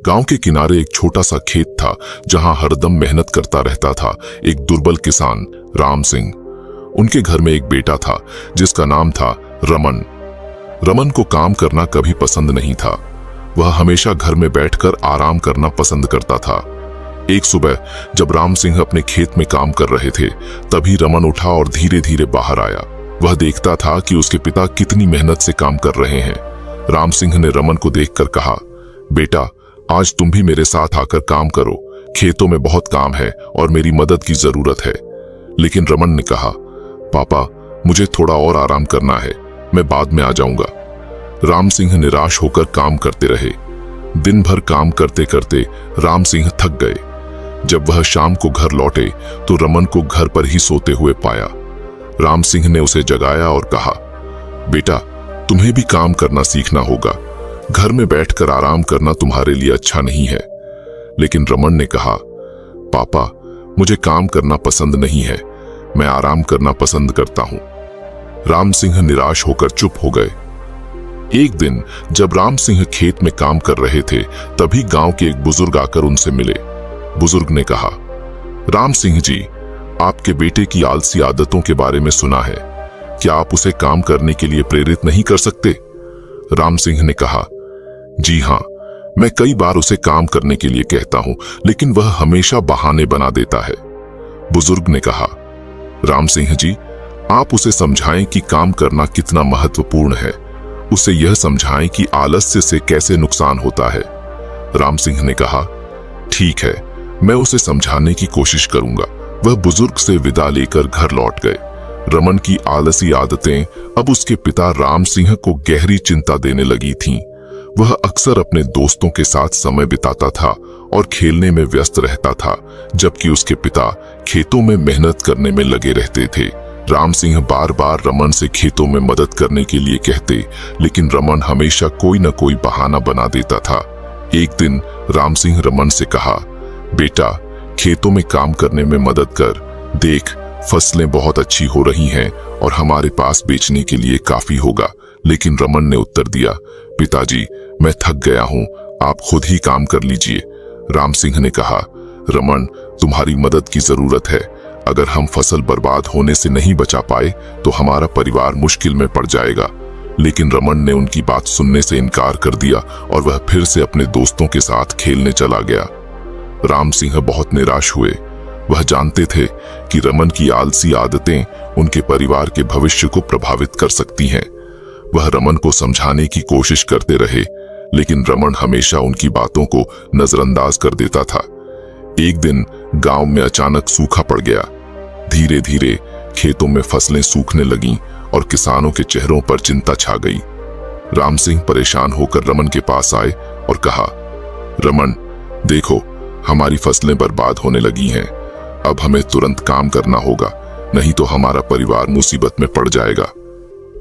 गांव के किनारे एक छोटा सा खेत था जहां हरदम मेहनत करता रहता था एक दुर्बल किसान राम सिंह। उनके घर में एक बेटा था जिसका नाम था रमन। रमन को काम करना कभी पसंद नहीं था। वह हमेशा घर में बैठकर आराम करना पसंद करता था। एक सुबह जब राम सिंह अपने खेत में काम कर रहे थे, तभी रमन उठा और धीरे धीरे बाहर आया। वह देखता था कि उसके पिता कितनी मेहनत से काम कर रहे हैं। राम सिंह ने रमन को देखकर कहा, बेटा, आज तुम भी मेरे साथ आकर काम करो। खेतों में बहुत काम है और मेरी मदद की जरूरत है। लेकिन रमन ने कहा, पापा, मुझे थोड़ा और आराम करना है, मैं बाद में आ जाऊंगा। राम सिंह निराश होकर काम करते रहे। दिन भर काम करते करते राम सिंह थक गए। जब वह शाम को घर लौटे तो रमन को घर पर ही सोते हुए पाया। राम सिंह ने उसे जगाया और कहा, बेटा, तुम्हें भी काम करना सीखना होगा। घर में बैठकर आराम करना तुम्हारे लिए अच्छा नहीं है। लेकिन रमन ने कहा, पापा, मुझे काम करना पसंद नहीं है, मैं आराम करना पसंद करता हूं। राम सिंह निराश होकर चुप हो गए। एक दिन जब राम सिंह खेत में काम कर रहे थे, तभी गांव के एक बुजुर्ग आकर उनसे मिले। बुजुर्ग ने कहा, राम सिंह जी, आपके बेटे की आलसी आदतों के बारे में सुना है, क्या आप उसे काम करने के लिए प्रेरित नहीं कर सकते? राम सिंह ने कहा, जी हां, मैं कई बार उसे काम करने के लिए कहता हूं, लेकिन वह हमेशा बहाने बना देता है। बुजुर्ग ने कहा, राम सिंह जी, आप उसे समझाएं कि काम करना कितना महत्वपूर्ण है। उसे यह समझाएं कि आलस्य से कैसे नुकसान होता है। राम सिंह ने कहा, ठीक है, मैं उसे समझाने की कोशिश करूंगा। वह बुजुर्ग से विदा लेकर घर लौट गए। रमन की आलसी आदतें अब उसके पिता राम सिंह को गहरी चिंता देने लगी थीं। वह अक्सर अपने दोस्तों के साथ समय बिताता था और खेलने में व्यस्त रहता था, जबकि उसके पिता खेतों में मेहनत करने में लगे रहते थे। राम सिंह बार बार रमन से खेतों में मदद करने के लिए कहते, लेकिन रमन हमेशा कोई न कोई बहाना बना देता था। एक दिन राम सिंह रमन से कहा, बेटा, खेतों में काम करने में मदद कर। देख, फसलें बहुत अच्छी हो रही हैं और हमारे पास बेचने के लिए काफी होगा। लेकिन रमन ने उत्तर दिया, पिताजी, मैं थक गया हूं, आप खुद ही काम कर लीजिए। राम सिंह ने कहा, रमन, तुम्हारी मदद की जरूरत है। अगर हम फसल बर्बाद होने से नहीं बचा पाए तो हमारा परिवार मुश्किल में पड़ जाएगा। लेकिन रमन ने उनकी बात सुनने से इनकार कर दिया और वह फिर से अपने दोस्तों के साथ खेलने चला गया। राम सिंह बहुत निराश हुए। वह जानते थे कि रमन की आलसी आदतें उनके परिवार के भविष्य को प्रभावित कर सकती हैं। वह रमन को समझाने की कोशिश करते रहे, लेकिन रमन हमेशा उनकी बातों को नजरअंदाज कर देता था। एक दिन गांव में अचानक सूखा पड़ गया। धीरे धीरे खेतों में फसलें सूखने लगीं और किसानों के चेहरों पर चिंता छा गई। राम सिंह परेशान होकर रमन के पास आए और कहा, रमन, देखो, हमारी फसलें बर्बाद होने लगी हैं। अब हमें तुरंत काम करना होगा, नहीं तो हमारा परिवार मुसीबत में पड़ जाएगा।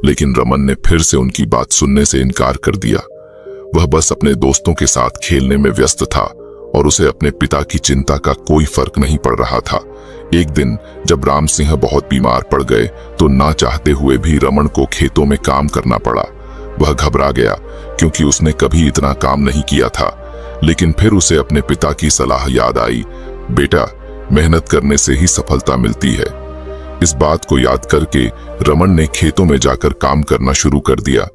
लेकिन रमन ने फिर से उनकी बात सुनने से इनकार कर दिया। वह बस अपने दोस्तों के साथ खेलने में व्यस्त था और उसे अपने पिता की चिंता का कोई फर्क नहीं पड़ रहा था। एक दिन जब राम सिंह बहुत बीमार पड़ गए तो ना चाहते हुए भी रमन को खेतों में काम करना पड़ा। वह घबरा गया क्योंकि उसने कभी इतना काम नहीं किया था। लेकिन फिर उसे अपने पिता की सलाह याद आई, बेटा, मेहनत करने से ही सफलता मिलती है। इस बात को याद करके रमन ने खेतों में जाकर काम करना शुरू कर दिया।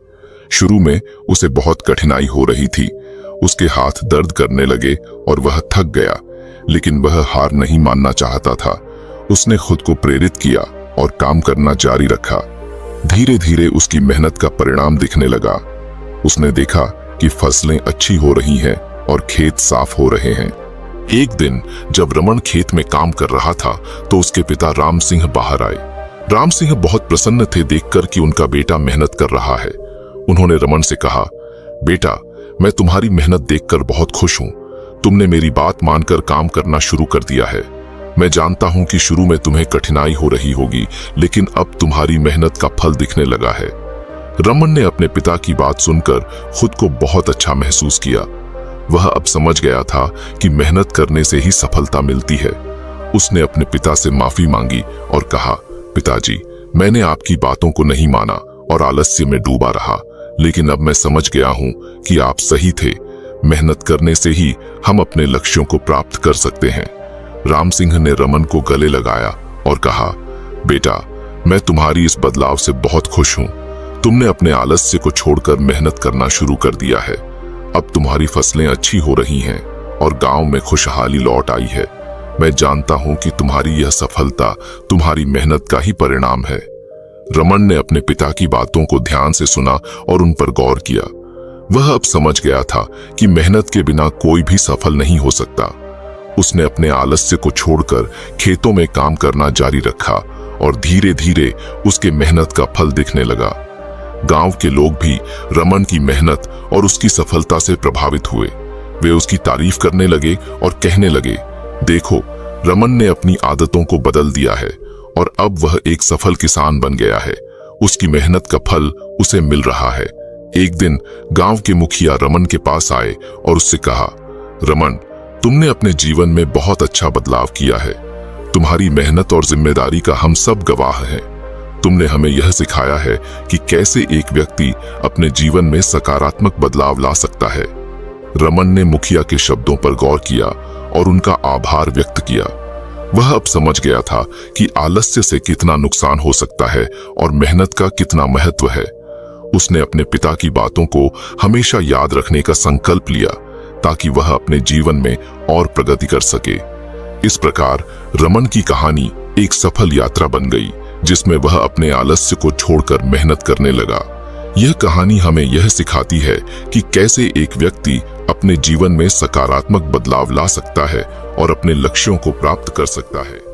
शुरू में उसे बहुत कठिनाई हो रही थी। उसके हाथ दर्द करने लगे और वह थक गया, लेकिन वह हार नहीं मानना चाहता था। उसने खुद को प्रेरित किया और काम करना जारी रखा। धीरे धीरे उसकी मेहनत का परिणाम दिखने लगा। उसने देखा कि फसलें अच्छी हो रही हैं और खेत साफ हो रहे हैं। एक दिन जब रमन खेत में काम कर रहा था तो उसके पिता राम सिंह बाहर आए। राम सिंह बहुत प्रसन्न थे देखकर कि उनका बेटा मेहनत कर रहा है। उन्होंने रमन से कहा, बेटा, मैं तुम्हारी मेहनत देखकर बहुत खुश हूं। तुमने मेरी बात मानकर काम करना शुरू कर दिया है। मैं जानता हूं कि शुरू में तुम्हें कठिनाई हो रही होगी, लेकिन अब तुम्हारी मेहनत का फल दिखने लगा है। रमन ने अपने पिता की बात सुनकर खुद को बहुत अच्छा महसूस किया। वह अब समझ गया था कि मेहनत करने से ही सफलता मिलती है। उसने अपने पिता से माफी मांगी और कहा, पिताजी, मैंने आपकी बातों को नहीं माना और आलस्य में डूबा रहा, लेकिन अब मैं समझ गया हूं कि आप सही थे। मेहनत करने से ही हम अपने लक्ष्यों को प्राप्त कर सकते हैं। राम सिंह ने रमन को गले लगाया और कहा, बेटा, मैं तुम्हारी इस बदलाव से बहुत खुश हूं। तुमने अपने आलस्य को छोड़कर मेहनत करना शुरू कर दिया है। अब तुम्हारी फसलें अच्छी हो रही हैं और गांव में खुशहाली लौट आई है। मैं जानता हूं कि तुम्हारी यह सफलता तुम्हारी मेहनत का ही परिणाम है। रमन ने अपने पिता की बातों को ध्यान से सुना और उन पर गौर किया। वह अब समझ गया था कि मेहनत के बिना कोई भी सफल नहीं हो सकता। उसने अपने आलस्य को छोड़कर खेतों में काम करना जारी रखा और धीरे धीरे उसके मेहनत का फल दिखने लगा। गांव के लोग भी रमन की मेहनत और उसकी सफलता से प्रभावित हुए। वे उसकी तारीफ करने लगे और कहने लगे, देखो, रमन ने अपनी आदतों को बदल दिया है और अब वह एक सफल किसान बन गया है। उसकी मेहनत का फल उसे मिल रहा है। एक दिन गांव के मुखिया रमन के पास आए और उससे कहा, रमन, तुमने अपने जीवन में बहुत अच्छा बदलाव किया है। तुम्हारी मेहनत और जिम्मेदारी का हम सब गवाह हैं। तुमने हमें यह सिखाया है कि कैसे एक व्यक्ति अपने जीवन में सकारात्मक बदलाव ला सकता है। रमन ने मुखिया के शब्दों पर गौर किया और उनका आभार व्यक्त किया। वह अब समझ गया था कि आलस्य से कितना नुकसान हो सकता है और मेहनत का कितना महत्व है। उसने अपने पिता की बातों को हमेशा याद रखने का संकल्प लिया ताकि वह अपने जीवन में और प्रगति कर सके। इस प्रकार रमन की कहानी एक सफल यात्रा बन गई, जिसमें वह अपने आलस्य को छोड़कर मेहनत करने लगा। यह कहानी हमें यह सिखाती है कि कैसे एक व्यक्ति अपने जीवन में सकारात्मक बदलाव ला सकता है और अपने लक्ष्यों को प्राप्त कर सकता है।